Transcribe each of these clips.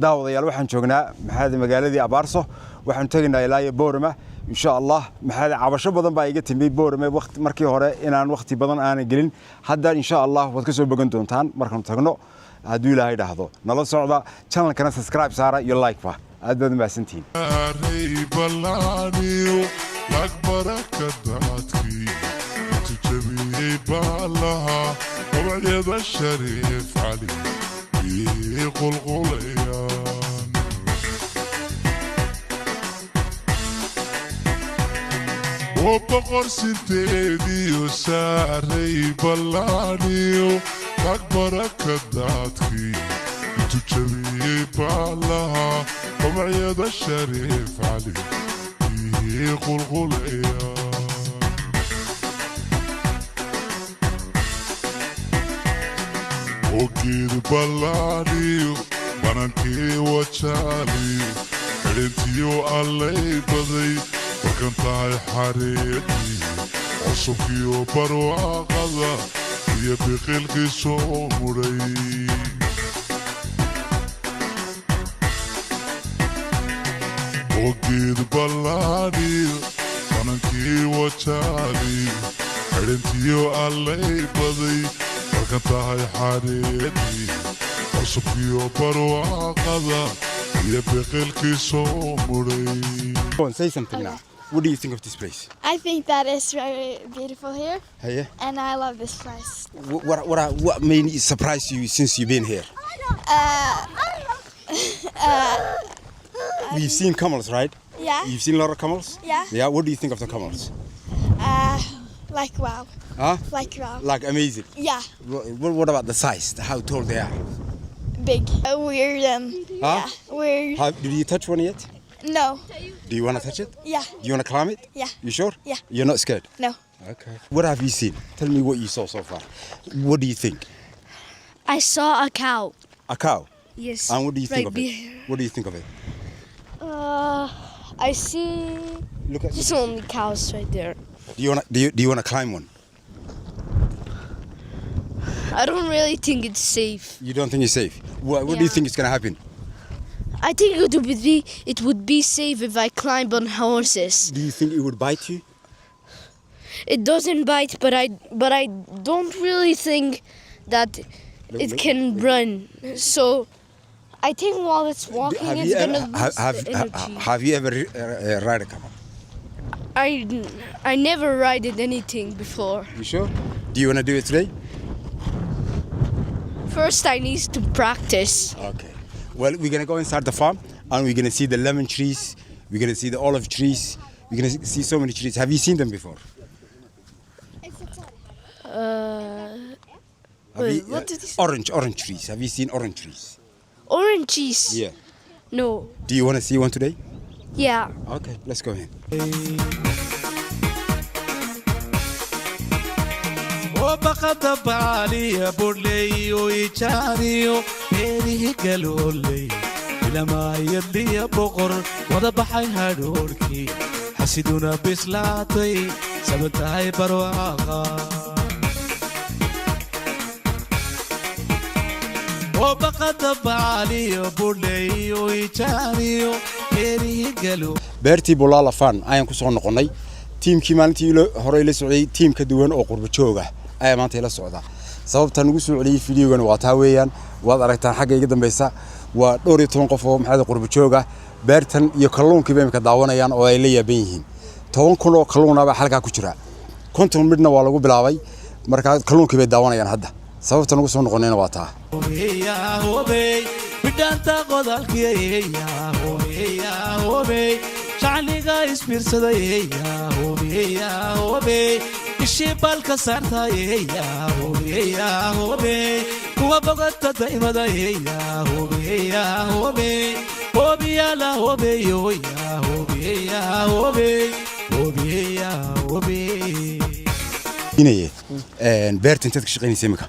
daawadayaal waxaan joognaa maxaad magaaladii Abaarso waxaan tagnaa ilaa Boorama insha Allah maxaad cabasho badan baa iga timid Boorama waqti markii hore inaan waqti badan aan gelin hadda insha Allah waad ka soo bogan doontaan markaan tagno haddii Ilaahay dhaahdo nala socda channelkana subscribe saara iyo like ba aad baad mahadsantiin وبقر سنتيدي وساري بلانيو أكبرك الداتكي تجري بالها ومعيد الشريف علي يقول وكيد بلانيو بنانكي وشاليو حرنتيو علي بضي وكنتاي حريقي عصفيو برواقضا يبقلقي صومري وقيد بلاني فننكي وشالي حرنتيو علي بضي وكنتاي حريقي عصفيو برواقضا يبقلقي صومري. Say something now. What do you think of this place? I think that is very beautiful here. Hey. And I love this place. What made you surprise you since you've been here? We've seen camels, right? Yeah. You've seen a lot of camels? Yeah. Yeah. What do you think of the camels? Like wow. Huh? Like wow. Like amazing. Yeah. What about the size? How tall they are? Big. Weird. Huh? Yeah. Weird. Did you touch one yet? No. Do you want to touch it? Yeah. Do you want to climb it? Yeah. You sure? Yeah. You're not scared? No. Okay. What have you seen? Tell me what you saw so far. What do you think? I saw a cow. A cow? Yes. And what do you think right of it? What do you think of it? I see Look at just only cows right there. Do you want to climb one? I don't really think it's safe. You don't think it's safe? What do you think is going to happen? I think it would be safe if I climbed on horses. Do you think it would bite you? It doesn't bite, but I don't really think that it can run. So I think while it's walking, it's gonna lose the energy. Have you ever ride a camel? I never ridden anything before. You sure? Do you want to do it today? First, I need to practice. Okay. Well, we're going to go inside the farm and we're going to see the lemon trees. We're going to see the olive trees. We're going to see so many trees. Have you seen them before? What did you say? Orange trees. Have you seen orange trees? Orange trees? Yeah. No. Do you want to see one today? Yeah. Okay, let's go in. وبقد بعلي بولي ويجاريو بيري قالولي لما يدي بقر وضبحي هادوركي حسيدونا بسلاتي سبتاي برواقا وبقد بعلي بولي ويجاريو بيري قالو beertii bulaala fan ayaan ku soo noqonay teamkii maalintii hore la socday team ka duwan oo qurbo joog ah ayaa maanta la socda sababta ugu soo celiyay fiidiyogan waa taa weeyaan waad aragtaan xagga iga dambaysa waa 12 qof oo maxay qurbo joog ah beertan iyo kalluunkii bay ka daawanayaan oo ay la yaaban yihiin 10 kun oo kalluun ah halka ku jira konton midna waa lagu bilaabay marka kalluunkii bay daawanayaan hadda sababta ugu soo noqonayna waa taa bidanta qodalkii shacniga isbiirsaday ishibalka saartay kuwa bogata daymada inay beertan inta ka shaqeynaysa imika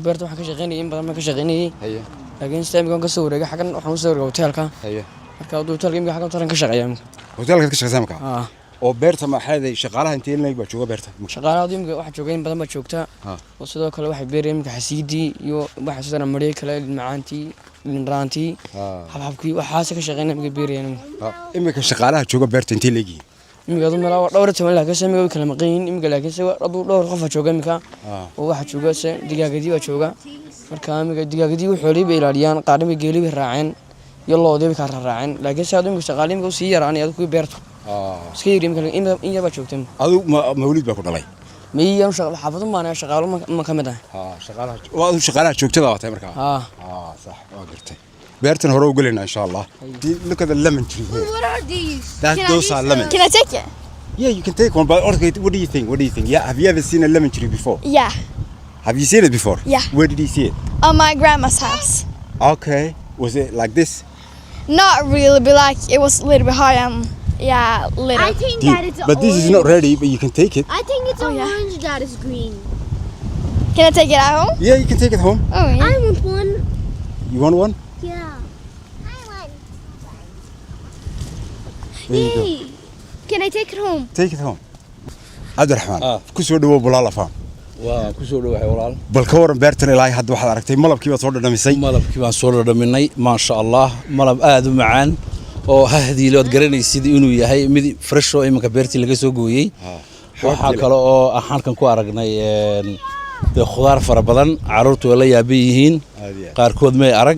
beerta waxaan ka shaqeynayay in badan ma ka shaqeynayay laakiin istaamkan ka soo wareegay xagan waxaan soo wareegay hotelka marka uu hotelka imika xagan taran ka shaqeeyay hotelka ka shaqeeyay imika oo beerta ma xaday shaqaalaha intee leeg baa jooga beerta shaqaalaha imika waxa joogeen badan ba joogta oo sidoo kale waxay beereen imika xasiidi iyo waxa sidana maray kale macaanti raanti hababkii waxa ka shaqeynaa imika beereen imika shaqaalaha jooga beerta intee leegiin imika dad mala dhowr toban la ka sameeyay kala maqayn imika laakiin se dhowr qof jooga imika oo waxa jooga se digaagadii waa jooga marka imika digaagadii wuxuu xoolay ilaaliyaan qaadimi geelibi raaceen iyo loodii ka raaceen laakiin se imika shaqaaliin ku sii yaraan ay ku beerto iska yiri imika in yaba joogteen adu mawlid baa ku dhalay مية شغل حافظ ما أنا شغال ما كمده. شغالها وأنا شغالها شو كذا وقتها مركها. صح قرتي. بيرتن هرو قلنا إن شاء الله. Look at the lemon tree here. What are these? Those are lemons. Can I take it? Yeah, you can take one. But okay, what do you think? What do you think? Yeah, have you ever seen a lemon tree before? Yeah. Have you seen it before? Yeah. Where did you see it? On my grandma's house. Okay. Was it like this? Not really, but like it was a little bit high and yeah, little. I think that it's But this is not ready, but you can take it. I think it's yeah. orange that is green. Can I take it at home? Yeah, you can take it home. Oh yeah. I want one. You want one? Yeah. I want. There you go. Yay. Can I take it home? Take it home. عبد الرحمن كسر دوا بلالا فهم وكسر دوا حوالال بالكور بيرتن إلهي حد واحد عرفتي ملب كيف صور دمسي ملب كيف صور دمني ما شاء الله ملب آدم معان أو هذه لو تقرني سيد إنه يهاي مدي فريش أو إما كبرتي اللي جسوا جويي وحكى له أحنا كان كوارجنا خضار فربضن عرضت ولا يبيهين قاركود ما أرق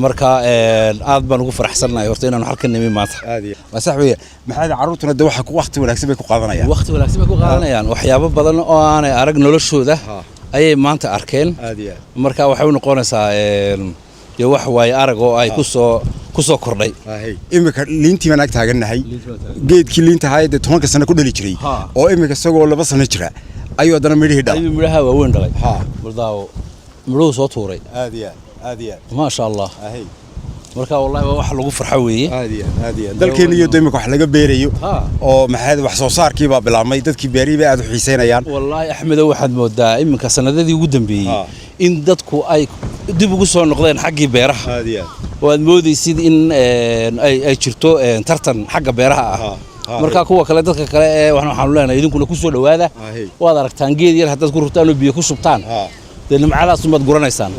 marka aad baan ugu faraxsanahay horta inaan halkan nimi maanta aad waa sax weeye maxay caruurtuna dad waxa ku waqti wanaagsan bay ku qaadanayaan waqti wanaagsan bay ku qaadanayaan waxyaabo badan oo aan arag noloshooda ayay maanta arkeen marka waxay u noqonaysaa wax way arag oo ay ku soo kordhay imika liintii baan ag taaganahay geedkii liinta hay'ad 10 sano ku dhali jiray oo imika isagoo 2 sano jira ayuu hadana midhaha waaweyn dhalay baldaawo midhuhu soo tuuray هادية ما شاء الله marka wallahi wax lagu farxo weeye هادية dalkeena iyo deegaanka wax laga beerayo oo maxay wax-soo-saarkii baa bilaabmay dadkii beeriba aad u xiiseynayaan wallahi axmed waxaad moodaa iminka sanadadii ugu dambeeyay in dadku ay dib ugu soo noqdeen xaggii beeraha waad moodaysid in ay jirto tartan xagga beeraha ah marka kuwa kale dadka kale waxaan leenahay idinkuna ku soo dhawaada waad aragtaan geed yar haddaad ku rurtaan oo biyo ku shubtaan macalaas umad guranaysaan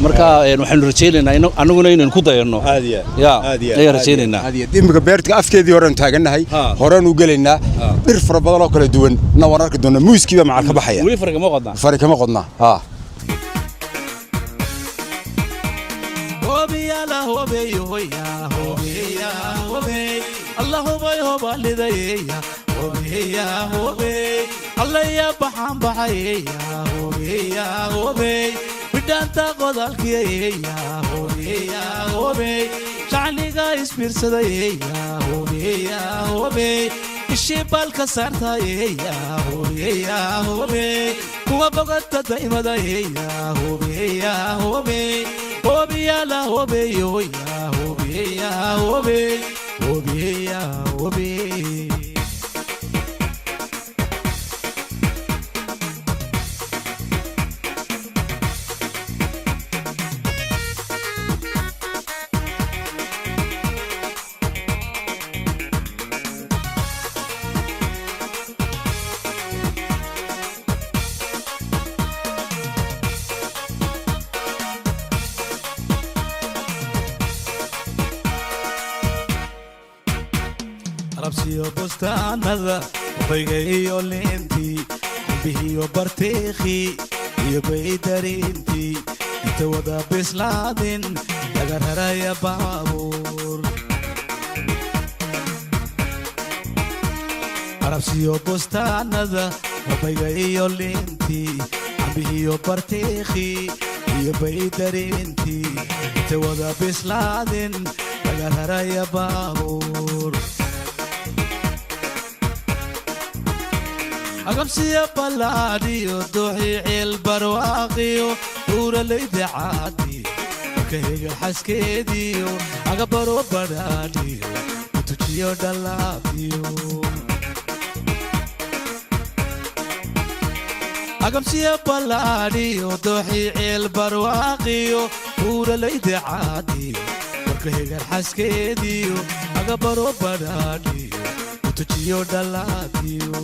marka waxaan rajaynaynaa annaguna inaan ku dayano ayaa rajaynaynaa imika beerta afkeedii hore taaganahay horaan u galeynaa dhir fara badan oo kala duwan waan arki doonaa muuskiiba macal ka baxaya weli fari kama qodna بدانتا قدالكي يا هوبي شعليغا اسبيرسداي يا هوبي الشبال كسرتا يا هوبي كوا بغتا دايمدا يا هوبي يا لا هوبي يا هوبي ربسيو بستانada وبيغيو لينتي بيهيو برتيخي يبي دارينتي انت ودا بسلادين لغرر يا بابور ربسيو بستانada وبيغيو لينتي بيهيو برتيخي يبي دارينتي انت ودا بسلادين لغرر يا بابور أقمسي بلاديو دوحي البرواقيو دورا ليدي عادي وكهيق حسكيديو أقبرو بلاديو وتجيو دلابيو أقمسي بلاديو دوحي البرواقيو دورا ليدي عادي ka hegar xaskeediyo aga baro badhaadhiyo utujiyo dhalaadiyo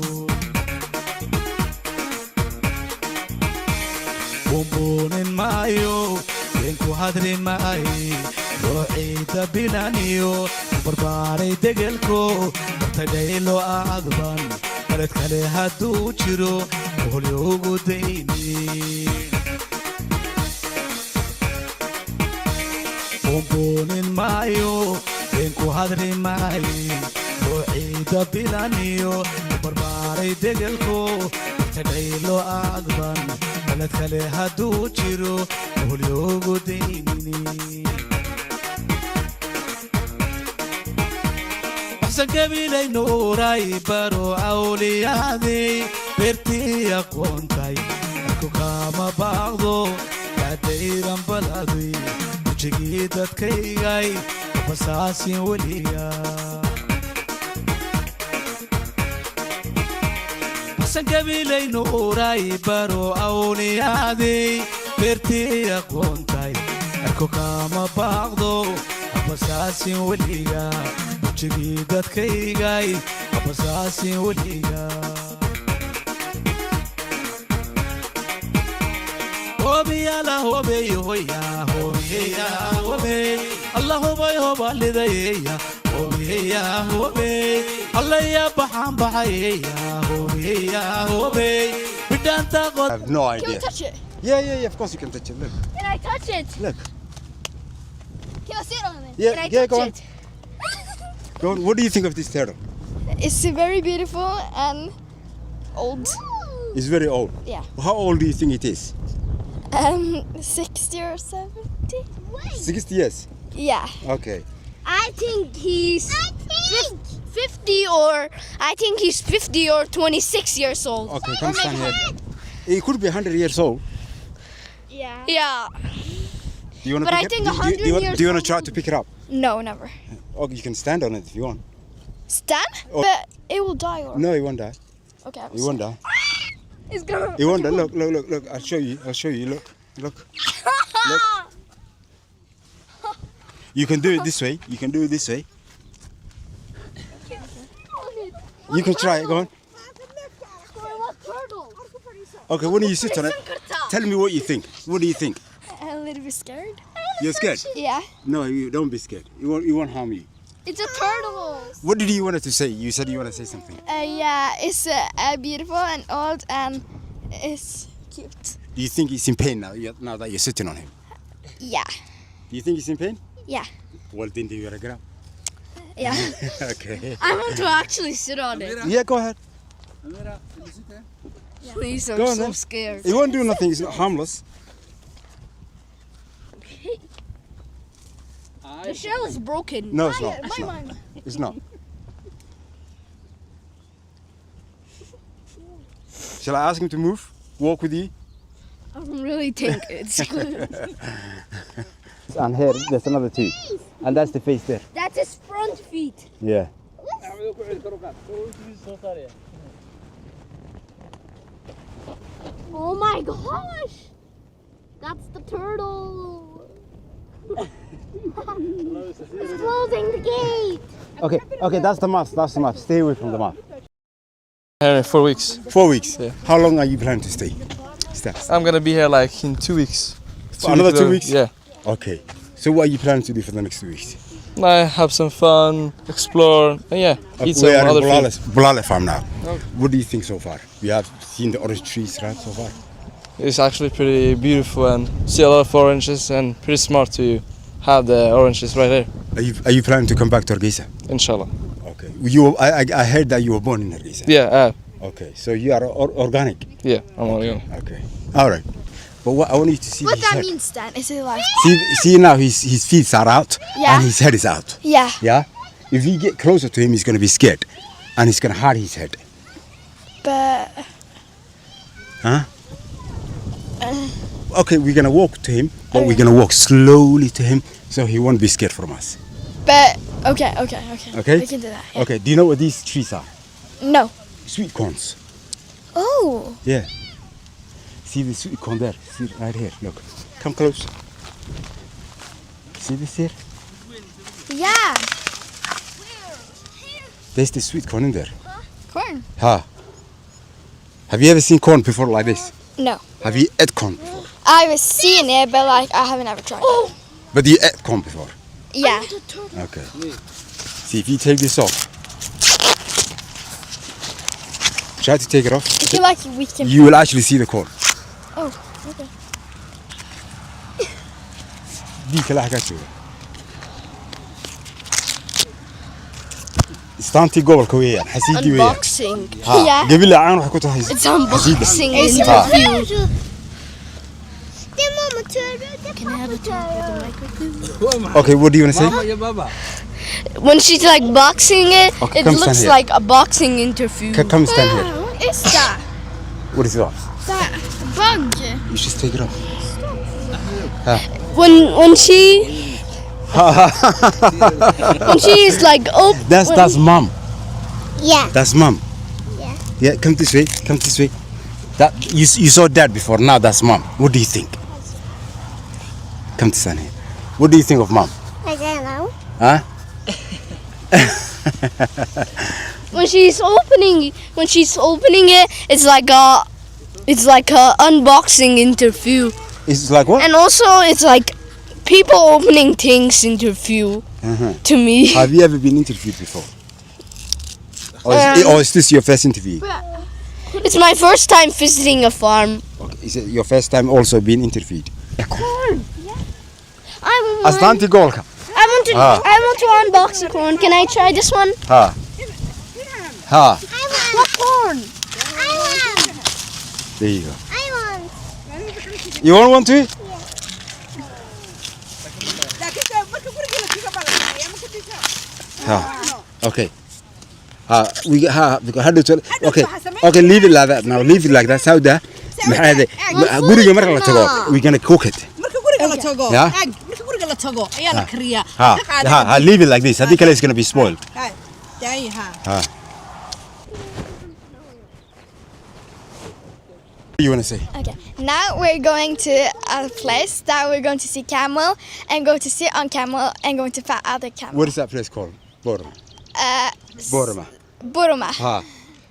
buunbuunin maayo beenku hadri maaye roociida bilaniyo barbaaray degelko bartadhaylo aadban baled kale hadduu jiro oholyoogu dayni buunbuunin maayo beenku hadri maaye roociida bilaniyo barbaaray degelko bartadhaylo aadban baled kale hadduu jiro oholyoogu daynini Gabiley nuuray baro awliyaadey beertii aqoontay ku kama baaqdo kadayran baladi wajigii dadkaygay basaasin weliga Gabiley nuuray baro awliyaadey beertii aqoontay ku kama baaqdo basaasin weliga wajigii dadkaygay basaasin weliga hobiyala hobeyo hoya hobeya hobe Allah hobay hobalidaya hobeya hobe Allah ya baxan baxaya hobeya hobe bidanta I have no Can we idea. touch it? Yeah, of course you can touch it. Look. Can I touch it? Look. Can I sit on it? Yeah, Can I yeah, touch go on. it? Go on. What do you think of this turtle? It's very beautiful and old. It's very old. Yeah. How old do you think it is? 60 or 70? 60 years. Yeah. Okay. I think he's 50 or I think he's 50 or 26 years old. Okay, come stand here. He could be 100 years old. Yeah. Yeah. Do you want But to I pick think it? Do 100 you years want to try to pick it up? No, never. Oh, you can stand on it if you want. Stand? Oh. But it will die or... No, he won't die. Okay. He won't die. It's gonna... He won't die. Look. I'll show you. Look. You can do it this way. You can try it. Go on. Okay, when you sit on it, tell me what you think. What do you think? I'm a little bit scared. You're scared? Yeah. No, you don't be scared. It won't harm you. It's a turtle. What did you want to say? You said you want to say something. Yeah, it's beautiful and old and it's cute. Do you think he's in pain now that you're sitting on him? Yeah. Do you think he's in pain? Yeah. Well, then do you want to get up? Yeah. Okay. I want to actually sit on it. Yeah, go ahead. Please, I'm Go on so then. scared. He won't do nothing. He's not harmless. The shell is broken. No, it's not. It's not. Shall I ask him to move? Walk with you? I really think it's good. And here, there's another two. And that's the face there. That's his front feet. Yeah. Oh my gosh! That's the turtle. It's closing the gate. Okay, that's the mouth. Stay away from the mouth. Here in 4 weeks. 4 weeks? Yeah. How long are you planning to stay? I'm gonna be here like in 2 weeks. Another 2 weeks? Yeah. Okay. So what are you planning to do for the next 2 weeks? I have some fun, explore, and yeah, eat some We are other in food. Bulale farm now. Oh. What do you think so far? We have seen the orange trees, right, so far? It's actually pretty beautiful and see a lot of oranges and pretty smart to have the oranges right there. Are you planning to come back to Hargeysa? Inshallah. Okay. I heard that you were born in Hargeysa. Yeah, Okay, so you are organic. yeah, I'm all Okay. All right. But what I want you to see What his that head. means, Stan? Is it like... See now his feet are out Yeah. and his head is out. Yeah. Yeah? If you get closer to him, he's going to be scared and he's going to hide his head. But... Huh? Okay, we're going to walk to him, but we're going to walk slowly to him so he won't be scared from us. But... Okay. Okay? We can do that. Yeah. Okay, do you know what these trees are? No. Sweet corns. Oh. Yeah. See the sweet corn there? See it right here, look. Come close. See this here? Yeah. There's the sweet corn in there. Corn? Have you ever seen corn before like this? No. Have you ate corn before? I've seen it, but like I haven't ever tried it. But you ate corn before? Yeah. Okay. See, if you take this off, try to take it off. I feel like we can. You will actually see the corn. Oh, okay. Diika la jooga. Istaantii gobolka weeyaan, xasiidii weeyaan. Unboxing. Yeah. Gabiley caan wax ku tahay. It's unboxing It's interview. Can I have a Okay, what do you want to say? When she's like boxing it, Okay, it come stand looks here. like a boxing interview. Come stand here. What is that? What is that? That bug. You just take it off. When she is like That's mom. Yeah. That's mom. Yeah. Yeah, come this way. Come this way. That you saw dad before. Now that's mom. What do you think? Come to stand here. What do you think of mom? I don't know. Huh? when she's opening it, it's like a unboxing interview. It's like what? And also it's like people opening things interview to me. Have you ever been interviewed before? Or is this your first interview? It's my first time visiting a farm. Okay. Is it your first time also being interviewed? Corn. Astaantii gobolka. I want to unbox the corn. Can I try this one? Ha. What corn? There you go. I want. You want one too? Okay. Okay, leave it like that now. Leave it like that. Sauda. Guriga marka la tago, we're gonna cook it. marka guriga la tago Yeah? marka guriga la tago ayaa la kariyaa Leave it like this. Hadii kale it's gonna be spoiled. What do you want to say? Okay. Now we're going to a place that we're going to see camel and go to sit on camel and going to find other camel. What is that place called? Boroma. Boroma.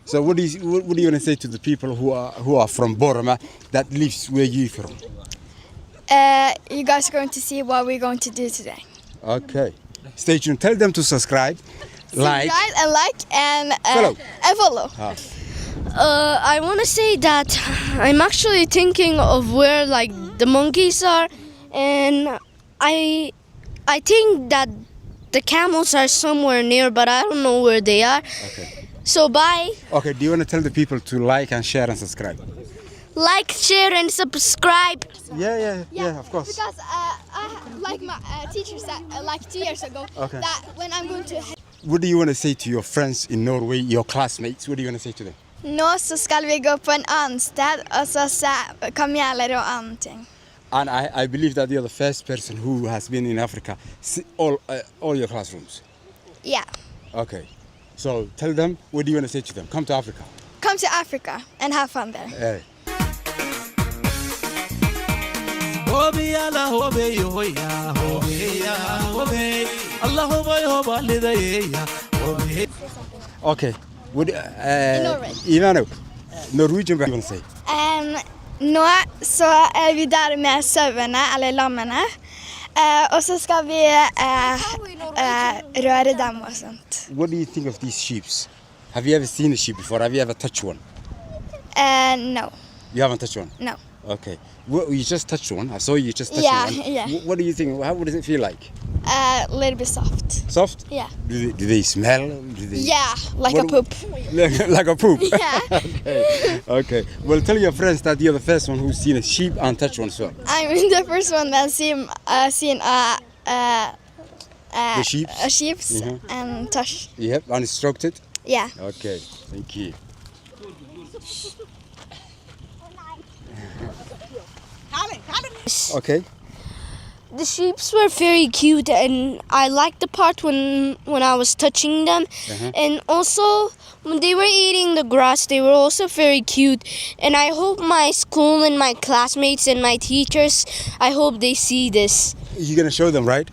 So what do you want to say to the people who are from Boroma that lives where you from? You guys are going to see what we're going to do today. Okay. Stay tuned. Tell them to subscribe, like, and follow. I want to say that I'm actually thinking of where like the monkeys are, and I think that the camels are somewhere near, but I don't know where they are. Okay. So bye. Okay, do you want to tell the people to like and share and subscribe? Like, share, and subscribe. Yeah, of course. Because like my teacher said like 2 years ago that when I'm going to. What do you want to say to your friends in Norway, your classmates? What do you want to say to them? Nå så skal vi gå på en annen sted, og så kan vi gjøre andre ting. And I believe that you're the first person who has been in Africa, all your classrooms. Yeah. Okay. So tell them, what do you want to say to them? Come to Africa. Come to Africa and have fun there. Hey. Okay. What, Norwegian, what do you want to say? Nå så vi der med sauene, eller lammene, og så skal vi røre dem og sånt. What do you think of these sheep? Have you ever seen a sheep before? Have you ever touched one? No. You haven't touched one? No. Okay. Well, you just touched one. I saw you just touch one. Yeah. What do you think? How does it feel like? A little bit soft. Soft? Yeah. Do they smell? Yeah, like a poop. Like a poop? Yeah. Okay. Well, tell your friends that you're the first one who's seen a sheep and touched one as well. I'm the first one that seen The sheep? a sheep and touch. Yep, and stroked it? Yeah. Okay, thank you. Okay. The sheeps were very cute, and I liked the part when I was touching them. And also when they were eating the grass, they were also very cute. And I hope my school and my classmates and my teachers, I hope they see this. You're gonna show them, right?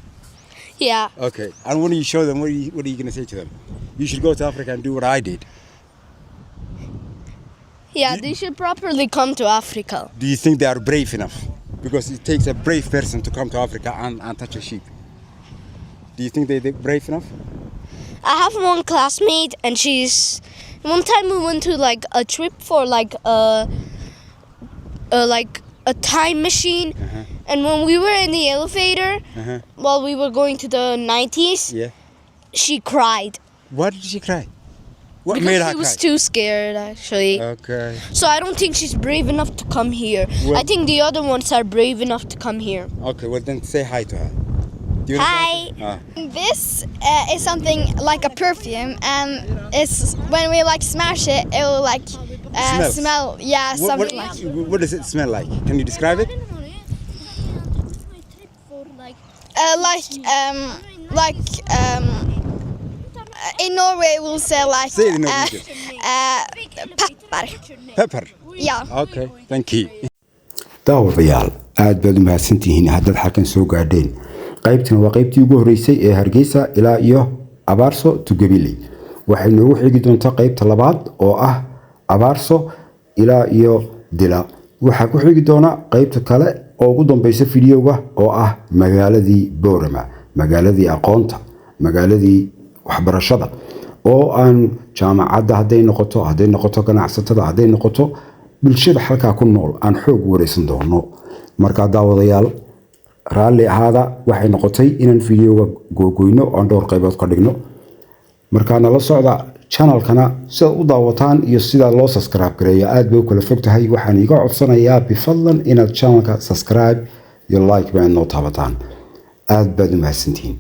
Yeah. Okay. And when you show them, what are you going to say to them? You should go to Africa and do what I did. Yeah, they should properly come to Africa. Do you think they are brave enough? Because it takes a brave person to come to Africa and touch a sheep. Do you think they're brave enough? I have one classmate, and she's. One time we went to like a trip for like a time machine, and when we were in the elevator, while we were going to the 90s, she cried. Why did she cry? What because made her she was cry? too scared, actually. Okay. So I don't think she's brave enough to come here. Well, I think the other ones are brave enough to come here. Okay, well then say hi to her. Hi. This is something like a perfume, and it's when we like smash it, it will like smell. Yeah, something like. What does it smell like? Can you describe it? In Norway we'll say like. Say it in Norwegian. Pepper. Pepper. Yeah. Okay, thank you. daawadayaal aad baad u mahadsantihiin haddaad halkan soo gaadheen qaybtana waa qaybtii ugu horreysay ee Hargeysa ilaa iyo Abaarso to Gabiley waxay noogu xigi doontaa qaybta labaad oo ah Abaarso ilaa iyo Dila waxaa ku xigi doona qaybta kale oo ugu dambaysa fiidiyowga oo ah magaaladii Boorama magaaladii aqoonta magaaladii waxbarashada oo aan jaamacadda hadday noqoto ganacsatada hadday noqoto bulshada halka ku nool aan xoog wareysan doono marka daawadayaal raalli ahaada waxay noqotay inaan fiidiyowga googoyno oo dhowr qaybood ka dhigno marka nala socda channelkana sida u daawataan iyo sida loo subscribe gareeyo aad bay kala fog tahay waxaan iga codsanayaa bifadlan inaad channelka subscribe iyo like baan noo taabataan aad baad u mahadsantihiin